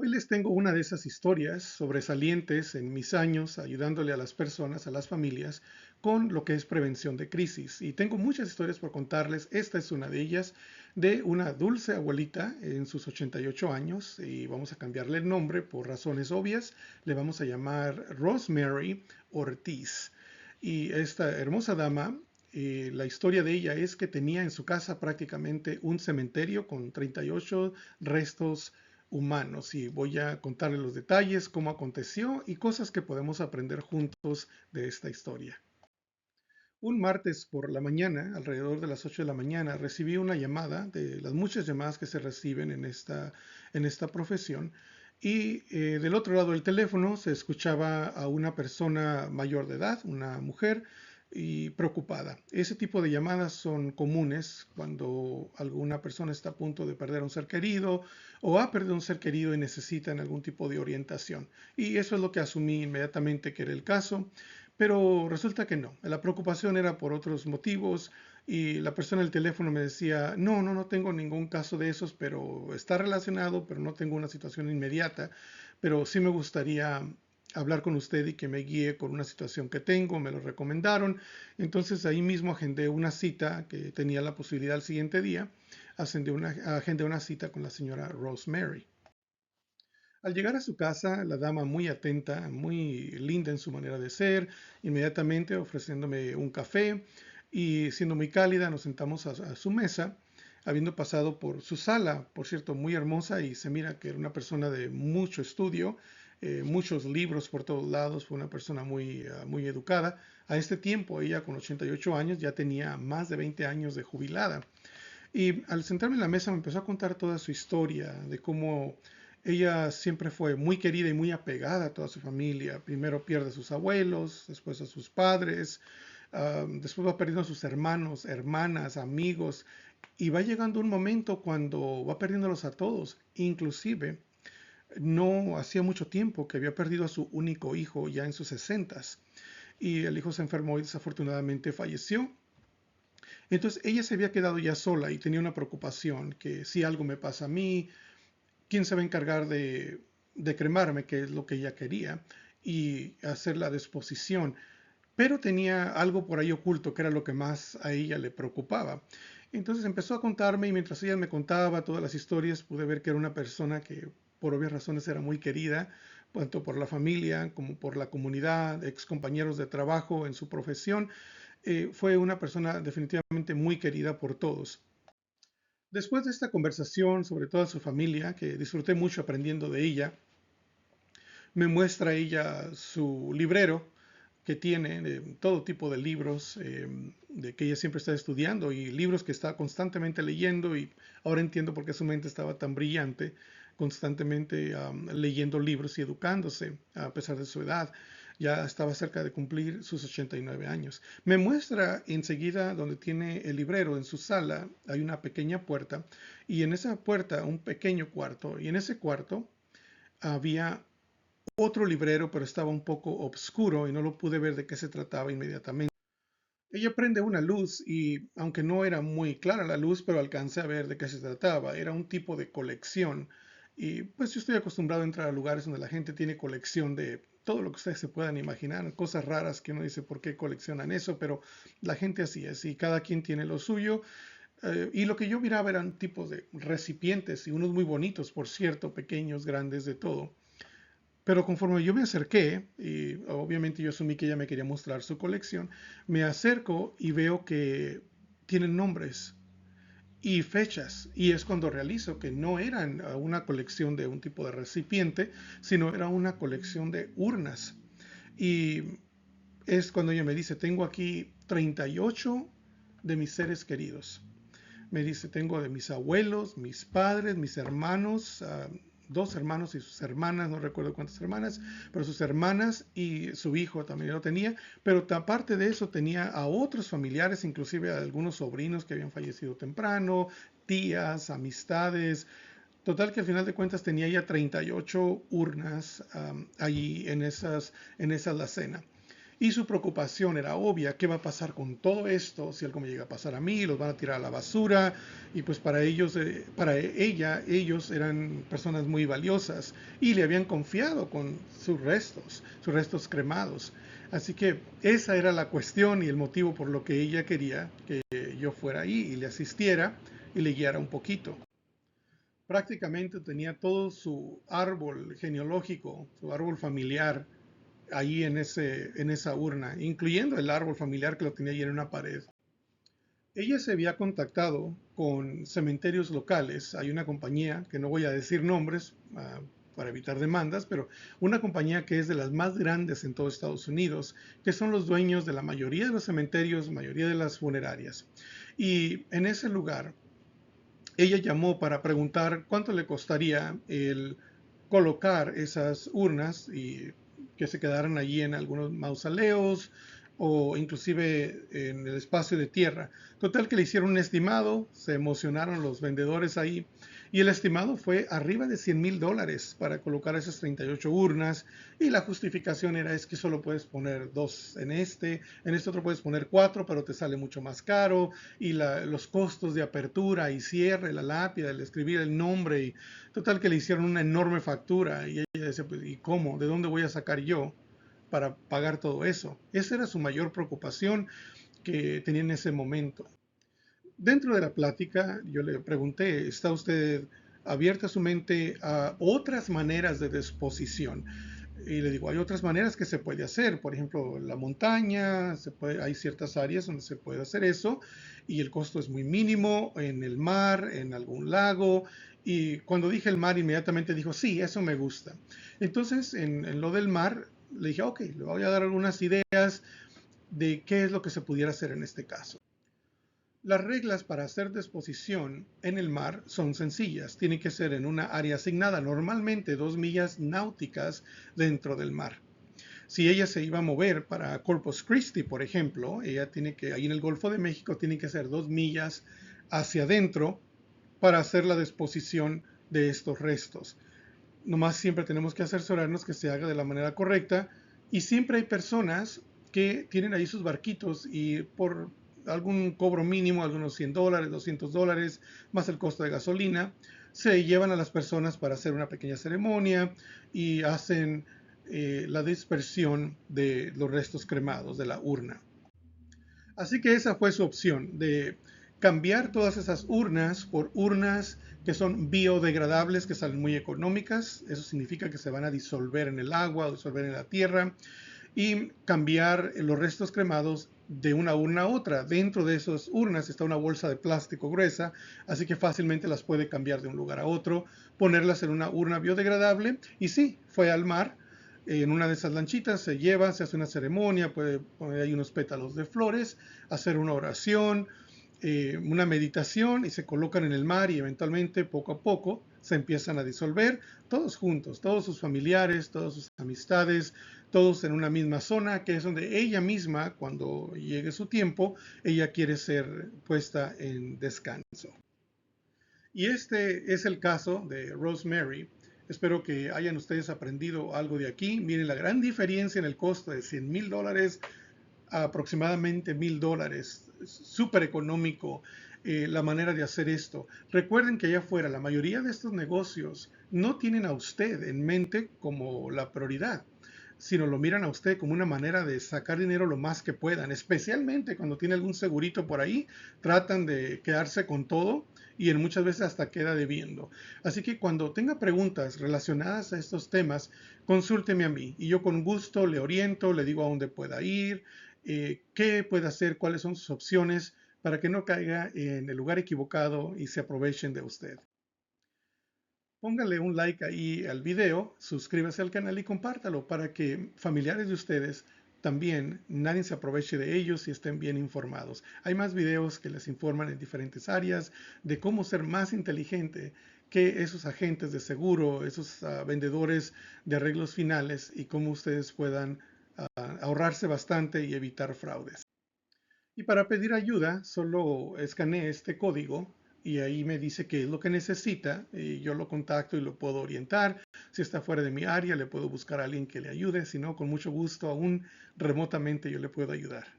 Hoy les tengo una de esas historias sobresalientes en mis años ayudándole a las personas, a las familias, con lo que es prevención de crisis. Y tengo muchas historias por contarles. Esta es una de ellas, de una dulce abuelita en sus 88 años, y vamos a cambiarle el nombre por razones obvias. Le vamos a llamar Rosemary Ortiz. Y esta hermosa dama, la historia de ella es que tenía en su casa prácticamente un cementerio con 38 restos humanos, y voy a contarles los detalles, cómo aconteció y cosas que podemos aprender juntos de esta historia. Un martes por la mañana, alrededor de las 8 de la mañana, recibí una llamada de las muchas llamadas que se reciben en esta profesión, y del otro lado del teléfono se escuchaba a una persona mayor de edad, una mujer, y preocupada. Ese tipo de llamadas son comunes cuando alguna persona está a punto de perder a un ser querido o ha perdido un ser querido y necesitan algún tipo de orientación. Y eso es lo que asumí inmediatamente que era el caso. Pero resulta que no, la preocupación era por otros motivos, y la persona del teléfono me decía, no tengo ningún caso de esos, pero está relacionado, pero no tengo una situación inmediata, pero sí me gustaría hablar con usted y que me guíe con una situación que tengo, me lo recomendaron. Entonces ahí mismo agendé una cita que tenía la posibilidad el siguiente día, agendé una cita con la señora Rosemary. Al llegar a su casa, la dama, muy atenta, muy linda en su manera de ser, inmediatamente ofreciéndome un café y siendo muy cálida, nos sentamos a su mesa, habiendo pasado por su sala, por cierto, muy hermosa, y se mira que era una persona de mucho estudio, muchos libros por todos lados, fue una persona muy educada. A este tiempo, ella con 88 años ya tenía más de 20 años de jubilada. Y al sentarme en la mesa me empezó a contar toda su historia, de cómo ella siempre fue muy querida y muy apegada a toda su familia. Primero pierde a sus abuelos, después a sus padres, después va perdiendo a sus hermanos, hermanas, amigos, y va llegando un momento cuando va perdiéndolos a todos. Inclusive, no hacía mucho tiempo que había perdido a su único hijo ya en sus sesentas, y el hijo se enfermó y desafortunadamente falleció. Entonces ella se había quedado ya sola y tenía una preocupación, que si algo me pasa a mí, ¿quién se va a encargar de cremarme? Que es lo que ella quería, y hacer la disposición. Pero tenía algo por ahí oculto, que era lo que más a ella le preocupaba. Entonces empezó a contarme, y mientras ella me contaba todas las historias, pude ver que era una persona que por obvias razones era muy querida, tanto por la familia como por la comunidad, ex compañeros de trabajo en su profesión. Fue una persona definitivamente muy querida por todos. Después de esta conversación sobre toda su familia, que disfruté mucho aprendiendo de ella, me muestra ella su librero, que tiene todo tipo de libros, de que ella siempre está estudiando, y libros que está constantemente leyendo, y ahora entiendo por qué su mente estaba tan brillante, constantemente leyendo libros y educándose a pesar de su edad. Ya estaba cerca de cumplir sus 89 años. Me muestra enseguida donde tiene el librero. En su sala hay una pequeña puerta, y en esa puerta un pequeño cuarto, y en ese cuarto había otro librero, pero estaba un poco oscuro y no lo pude ver de qué se trataba inmediatamente. Ella prende una luz, y aunque no era muy clara la luz, pero alcancé a ver de qué se trataba. Era un tipo de colección. Y pues yo estoy acostumbrado a entrar a lugares donde la gente tiene colección de todo lo que ustedes se puedan imaginar, cosas raras que uno dice por qué coleccionan eso, pero la gente así es, y cada quien tiene lo suyo. Y lo que yo miraba eran tipos de recipientes, y unos muy bonitos, por cierto, pequeños, grandes, de todo. Pero conforme yo me acerqué, y obviamente yo asumí que ella me quería mostrar su colección, me acerco y veo que tienen nombres y fechas. Y es cuando realizo que no eran una colección de un tipo de recipiente, sino era una colección de urnas. Y es cuando ella me dice, tengo aquí 38 de mis seres queridos. Me dice, tengo de mis abuelos, mis padres, mis hermanos, dos hermanos y sus hermanas, no recuerdo cuántas hermanas, pero sus hermanas y su hijo también lo tenía. Pero aparte de eso tenía a otros familiares, inclusive a algunos sobrinos que habían fallecido temprano, tías, amistades. Total que al final de cuentas tenía ya 38 urnas allí en esa alacena. Y su preocupación era obvia: ¿qué va a pasar con todo esto si algo me llega a pasar a mí? Los van a tirar a la basura. Y pues para ellos, ellos eran personas muy valiosas y le habían confiado con sus restos cremados. Así que esa era la cuestión y el motivo por lo que ella quería que yo fuera ahí y le asistiera y le guiara un poquito. Prácticamente tenía todo su árbol genealógico, su árbol familiar, ahí en esa urna, incluyendo el árbol familiar que lo tenía ahí en una pared. Ella se había contactado con cementerios locales. Hay una compañía, que no voy a decir nombres para evitar demandas, pero una compañía que es de las más grandes en todo Estados Unidos, que son los dueños de la mayoría de los cementerios, mayoría de las funerarias. Y en ese lugar, ella llamó para preguntar cuánto le costaría el colocar esas urnas y que se quedaran allí en algunos mausoleos o inclusive en el espacio de tierra. Total que le hicieron un estimado, se emocionaron los vendedores ahí y el estimado fue arriba de $100,000 para colocar esas 38 urnas, y la justificación era: es que solo puedes poner dos en este otro puedes poner cuatro, pero te sale mucho más caro, y los costos de apertura y cierre, la lápida, el escribir el nombre, y total que le hicieron una enorme factura. Y ella decía: pues, ¿y cómo? ¿De dónde voy a sacar yo para pagar todo eso? Esa era su mayor preocupación que tenía en ese momento. Dentro de la plática yo le pregunté: ¿está usted abierta su mente a otras maneras de disposición? Y le digo: hay otras maneras que se puede hacer, por ejemplo, la montaña, hay ciertas áreas donde se puede hacer eso y el costo es muy mínimo, en el mar, en algún lago. Y cuando dije el mar, inmediatamente dijo: sí, eso me gusta. Entonces, en lo del mar, le dije: ok, le voy a dar algunas ideas de qué es lo que se pudiera hacer en este caso. Las reglas para hacer disposición en el mar son sencillas. Tiene que ser en una área asignada, normalmente 2 millas náuticas dentro del mar. Si ella se iba a mover para Corpus Christi, por ejemplo, ella tiene que, ahí en el Golfo de México, tiene que ser 2 millas hacia adentro para hacer la disposición de estos restos. Nomás siempre tenemos que asesorarnos que se haga de la manera correcta, y siempre hay personas que tienen ahí sus barquitos y por algún cobro mínimo, algunos $100, $200, más el costo de gasolina, se llevan a las personas para hacer una pequeña ceremonia y hacen la dispersión de los restos cremados de la urna. Así que esa fue su opción, de cambiar todas esas urnas por urnas que son biodegradables, que salen muy económicas. Eso significa que se van a disolver en el agua o disolver en la tierra, y cambiar los restos cremados de una urna a otra. Dentro de esas urnas está una bolsa de plástico gruesa, así que fácilmente las puede cambiar de un lugar a otro, ponerlas en una urna biodegradable. Y sí, fue al mar, en una de esas lanchitas, se lleva, se hace una ceremonia, puede poner ahí unos pétalos de flores, hacer una oración, una meditación, y se colocan en el mar, y eventualmente, poco a poco, se empiezan a disolver todos juntos, todos sus familiares, todas sus amistades, todos en una misma zona, que es donde ella misma, cuando llegue su tiempo, ella quiere ser puesta en descanso. Y este es el caso de Rosemary. Espero que hayan ustedes aprendido algo de aquí. Miren la gran diferencia en el costo de $100,000 a aproximadamente $1,000. Súper económico la manera de hacer esto. Recuerden que allá afuera la mayoría de estos negocios no tienen a usted en mente como la prioridad, sino lo miran a usted como una manera de sacar dinero lo más que puedan. Especialmente cuando tiene algún segurito por ahí, tratan de quedarse con todo y en muchas veces hasta queda debiendo. Así que cuando tenga preguntas relacionadas a estos temas, consúlteme a mí y yo con gusto le oriento, le digo a dónde pueda ir, qué puede hacer, cuáles son sus opciones, para que no caiga en el lugar equivocado y se aprovechen de usted. Póngale un like ahí al video, suscríbase al canal y compártalo para que familiares de ustedes también, nadie se aproveche de ellos y estén bien informados. Hay más videos que les informan en diferentes áreas de cómo ser más inteligente que esos agentes de seguro, esos vendedores de arreglos finales, y cómo ustedes puedan ahorrarse bastante y evitar fraudes. Y para pedir ayuda, solo escanee este código y ahí me dice qué es lo que necesita y yo lo contacto y lo puedo orientar. Si está fuera de mi área, le puedo buscar a alguien que le ayude. Si no, con mucho gusto, aún remotamente yo le puedo ayudar.